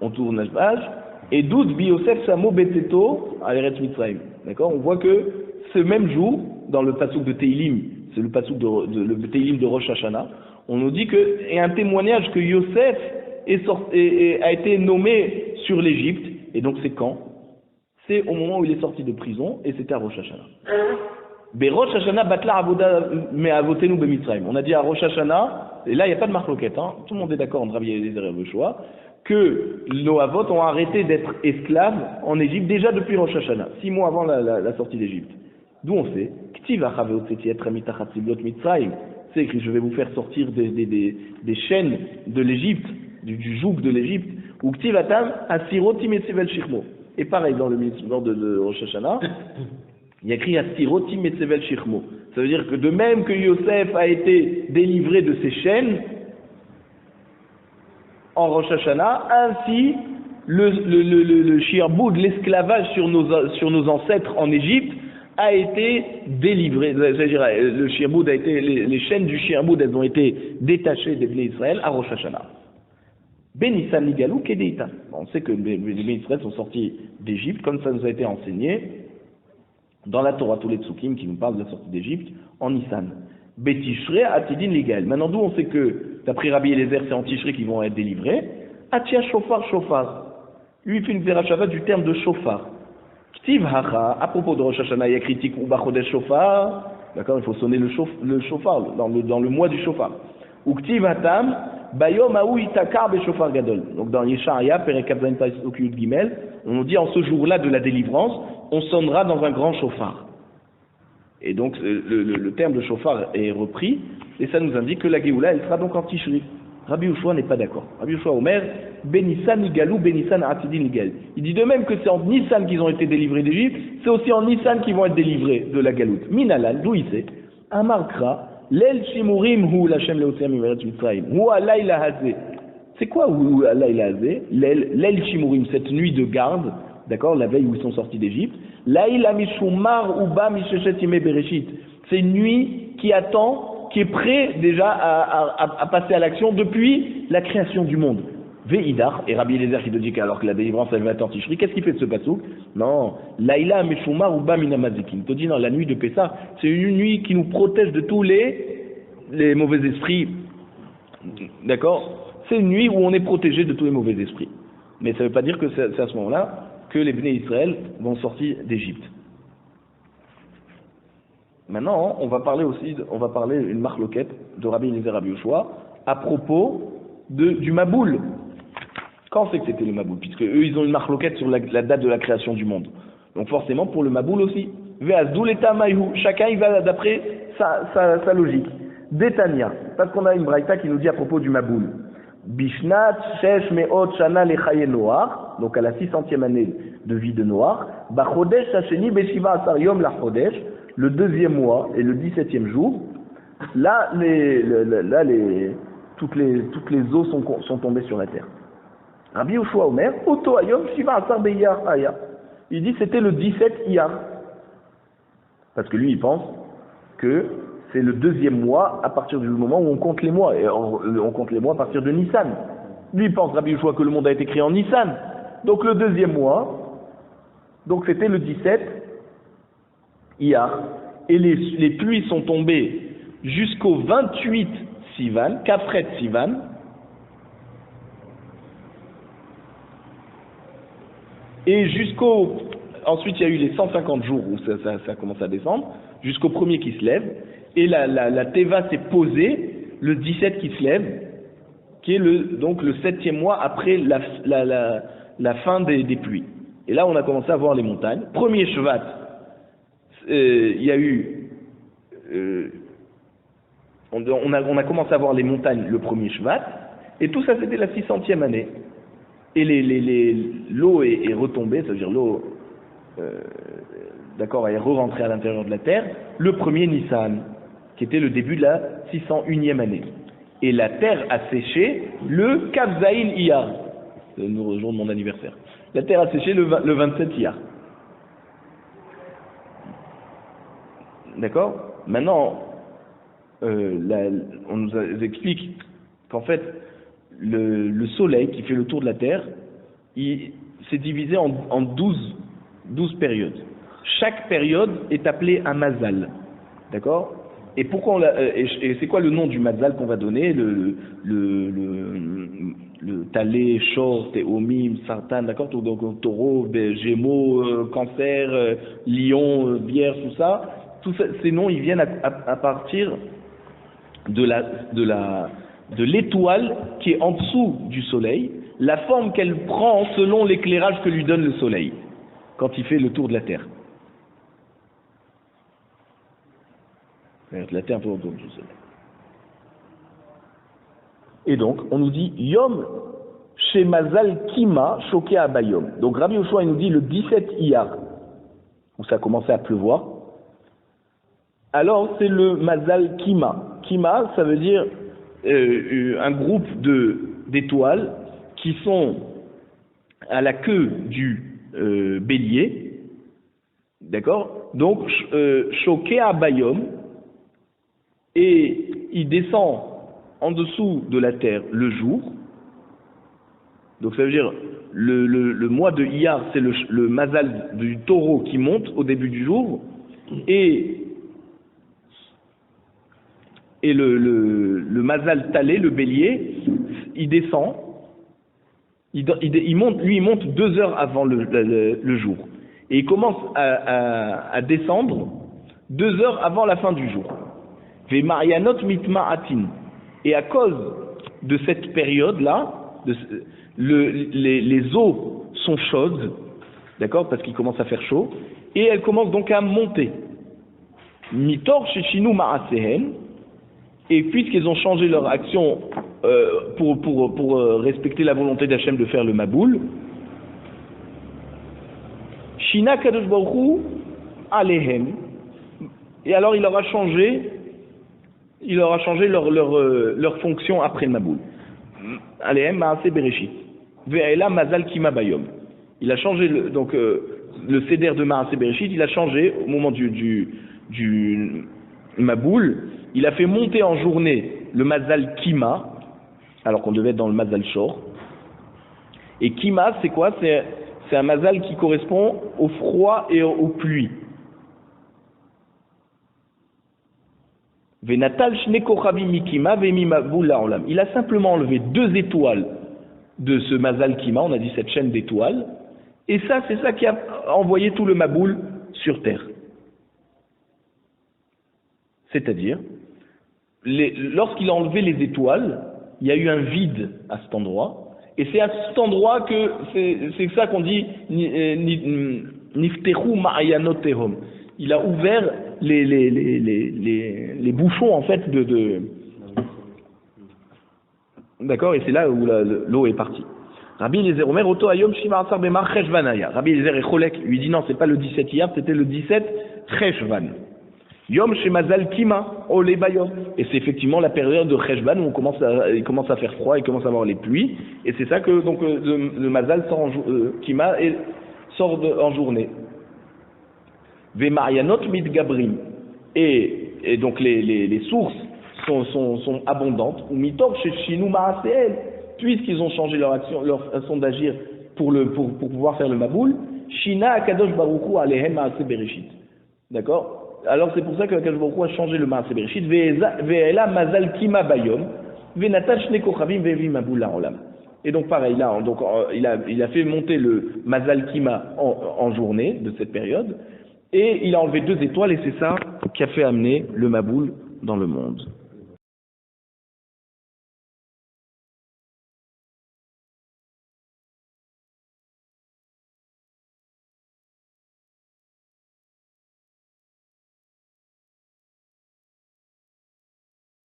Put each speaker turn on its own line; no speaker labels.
On tourne la page. Et Doud bi Yosef Samo Betzeto à Eretz Mitzrayim. D'accord? On voit que ce même jour, dans le passouk de Teilim, c'est le passouk le Teilim de Rosh Hashanah, on nous dit que, et un témoignage que Yosef a été nommé sur l'Égypte. Et donc c'est quand? C'est au moment où il est sorti de prison, et c'était à Rosh Hashanah. Rosh Hashanah batla avoda me avotenu b'Mitzrayim. On a dit à Rosh Hashanah, et là il n'y a pas de marloquette, hein, tout le monde est d'accord entre Rabbi Eliezer et Yehoshua, que nos avot ont arrêté d'être esclaves en Égypte déjà depuis Rosh Hashanah, 6 mois avant la sortie d'Égypte. D'où on sait, c'est écrit, je vais vous faire sortir des chaînes de l'Égypte, du joug de l'Égypte, ou ktivatam asiroti metzevel shichmo. Et pareil dans le mitzvah de Rosh Hashanah, il y a écrit asiroti metzevel shichmo. Ça veut dire que de même que Yosef a été délivré de ses chaînes en Rosh Hashanah, ainsi le shirbud, l'esclavage sur nos ancêtres en Égypte, a été délivré. C'est-à-dire, le shirbud a été, les chaînes du shirbud, elles ont été détachées des Bnei Israël à Rosh Hashanah. Benissan Nigalou Kedeita. On sait que les Bnei Israël sont sortis d'Égypte, comme ça nous a été enseigné dans la Torah, tous les Tsukim qui nous parlent de la sortie d'Égypte, en Nissan. Betishre Atidin Legal. Maintenant, d'où on sait que, d'après Rabbi Eliezer, c'est en Tishre qu'ils vont être délivrés. Atia Shofar. Lui, il fait une Zerachava du terme de Shofar. Ktiv Hacha, à propos de Rosh Hashanah, il y a critique ou Bachodesh Shofar. D'accord, il faut sonner le Shofar, dans le mois du Shofar. Ou Ktiv Hatam, Bayom Aou Itakar Be Shofar Gadol. Donc dans Yesharia, Perek Abzain Pasuk Yud Gimel, on nous dit en ce jour-là de la délivrance, on sonnera dans un grand Shofar. Et donc le terme de Shofar est repris, et ça nous indique que la Géoula, elle sera donc en Tishri. Rabbi Yehoshua n'est pas d'accord. Rabbi Yehoshua Omer, Benissan Igalou, Benissan Atidin Igal. Il dit de même que c'est en Nissan qu'ils ont été délivrés d'Égypte, c'est aussi en Nissan qu'ils vont être délivrés de la Galoute. Minalal, d'où il sait, Amarkra, Lel Shimurim hu Lachem Leotzem Imeretz Mitzrayim, hu Alayla Hazé. C'est quoi hu Alayla Hazé? Lel Shimurim, cette nuit de garde, d'accord, la veille où ils sont sortis d'Égypte. Laïla Mishumar Uba Misheshet Ime Bereshit. C'est une nuit qui attend, qui est prêt déjà à passer à l'action depuis la création du monde. Ve'idar, et Rabbi Eliezer qui te dit qu'alors que la délivrance elle va être en Tishri, qu'est-ce qu'il fait de ce passouk? Non, Laïla Meshumar ou Ba Minamazikin. Il te dit non, la nuit de Pessah, c'est une nuit qui nous protège de tous les mauvais esprits. D'accord? C'est une nuit où on est protégé de tous les mauvais esprits. Mais ça ne veut pas dire que c'est à ce moment-là que les Bnei Israël vont sortir d'Égypte. Maintenant, on va parler une marloquette de Rabbi Eliezer Rabbi Yehoshua à propos du Maboul. Quand c'est que c'était le Maboul? Puisque eux, ils ont une marloquette sur la date de la création du monde. Donc forcément, pour le Maboul aussi. Chacun, il va d'après sa logique. Détania, parce qu'on a une braïta qui nous dit à propos du Maboul. Bishnat shesh me'ot shana lechaye Noach, donc à la 600e année de vie de Noach, bachodesh hasheni beshiva asar yom la chodesh, le 2e mois et le 17e jour, là, toutes les eaux sont tombées sur la terre. Rabbi Yehoshua Omer, Oto Ayom Shiva Asar Be'Iyar Aya. Il dit c'était le 17 Iyar. Parce que lui, il pense que c'est le 2e mois à partir du moment où on compte les mois. Et on compte les mois à partir de Nissan. Lui, il pense, Rabbi Yehoshua, que le monde a été créé en Nissan. Donc le 2e mois, donc c'était le 17 Iyar. Et les pluies sont tombées jusqu'au 28 Sivan, Kafret Sivan. Et ensuite il y a eu les 150 jours où ça commence à descendre, jusqu'au premier qui se lève. Et la Teva s'est posée, le 17 qui se lève, qui est donc le 7e mois après la fin des pluies. Et là on a commencé à voir les montagnes. Premier Shvat, il y a eu... on a commencé à voir les montagnes le premier Shvat, et tout ça c'était la 600e année. Et l'eau est retombée, c'est-à-dire l'eau, d'accord, est re-rentrée à l'intérieur de la terre, le premier Nissan, qui était le début de la 601e année. Et la terre a séché le Kavzaïn Iyar, le jour de mon anniversaire. La terre a séché le 27 Iyar. D'accord? Maintenant, on nous explique qu'en fait, le soleil qui fait le tour de la terre, c'est divisé en 12 périodes. Chaque période est appelée un mazal. D'accord? Et pourquoi et c'est quoi le nom du mazal qu'on va donner? Le Talé, Shor, Théomim, Sartan, d'accord? Donc Taureau, Gémeaux, Cancer, Lion, Vierge, tout ça. Tous ces noms, ils viennent à partir de l'étoile qui est en dessous du soleil, la forme qu'elle prend selon l'éclairage que lui donne le soleil quand il fait le tour de la Terre. La Terre tourne autour du soleil. Et donc, on nous dit Yom chez Mazal Kima choqué à Bayom. Donc Rabbi Yoshua il nous dit le 17 Iyar, où ça a commencé à pleuvoir. Alors c'est le Mazal Kima. Kima, ça veut dire un groupe d'étoiles qui sont à la queue du bélier, d'accord? Donc choqué à Bayom, et il descend en dessous de la terre le jour. Donc ça veut dire le mois de Iyar, c'est le mazal du taureau qui monte au début du jour, et le mazal talé, le bélier, il descend, il monte 2 heures avant le jour, et il commence à descendre 2 heures avant la fin du jour. Ve Marianot mitma'atin. Et à cause de cette période-là, les eaux sont chaudes, d'accord, parce qu'il commence à faire chaud, et elles commencent donc à monter. Mitor sheshinu ma'asehen. Et puisqu'ils ont changé leur action pour respecter la volonté d'Hachem de faire le Maboul, Shina Kadosh Baruch Hu Alehem, et alors il leur a changé leur fonction après le Maboul. Alehem Maaseh Bereshit. Ve'ela Mazal Kima Bayom. Il a changé le Seder de Maaseh Bereshit, il a changé au moment du Maboul. Il a fait monter en journée le Mazal Kima, alors qu'on devait être dans le Mazal Shor. Et Kima, c'est quoi? C'est un Mazal qui correspond au froid et aux pluies. Venatal Shne Kochavim Mikima Vemi Maboul La'olam. Il a simplement enlevé 2 étoiles de ce Mazal Kima, on a dit cette chaîne d'étoiles, et ça, c'est ça qui a envoyé tout le Maboul sur terre. C'est-à-dire, lorsqu'il a enlevé les étoiles, il y a eu un vide à cet endroit, et c'est à cet endroit que c'est ça qu'on dit Niftechu Ma'ayanot Tehom. Il a ouvert les bouchons en fait d'accord, et c'est là où l'eau est partie. Rabbi Eliezer Omer Oto Ayom Shimar Bemar Cheshvanaya. Rabbi Eliezer Echolek lui dit non, c'est pas le 17 Iyar, c'était le 17 Cheshvan. Yom Shemazal Kima Ole Bayom. Et c'est effectivement la période de Cheshvan où il commence à faire froid, il commence à avoir les pluies, et c'est ça que donc le Mazal sort Kima sort en journée. Ve Marianot mit Gabrim. Et donc les sources sont abondantes. Ou mitov chez Shinu Maaseel, puisqu'ils ont changé leur façon d'agir pour pouvoir faire le Maboul. Shina Akadosh Baruch Hu Alehem Maaseh Bereshit. D'accord? Alors c'est pour ça que Akadosh Baruch Hu a changé le Maaseh Bereshit. Ve'ela Mazal Kima Bayom. Ve'natal Shne Kochavim Ve'vi Maboul La'olam. Et donc pareil là, donc il a fait monter le Mazal Kima en journée de cette période. Et il a enlevé 2 étoiles, et c'est ça qui a fait amener le Maboul dans le monde.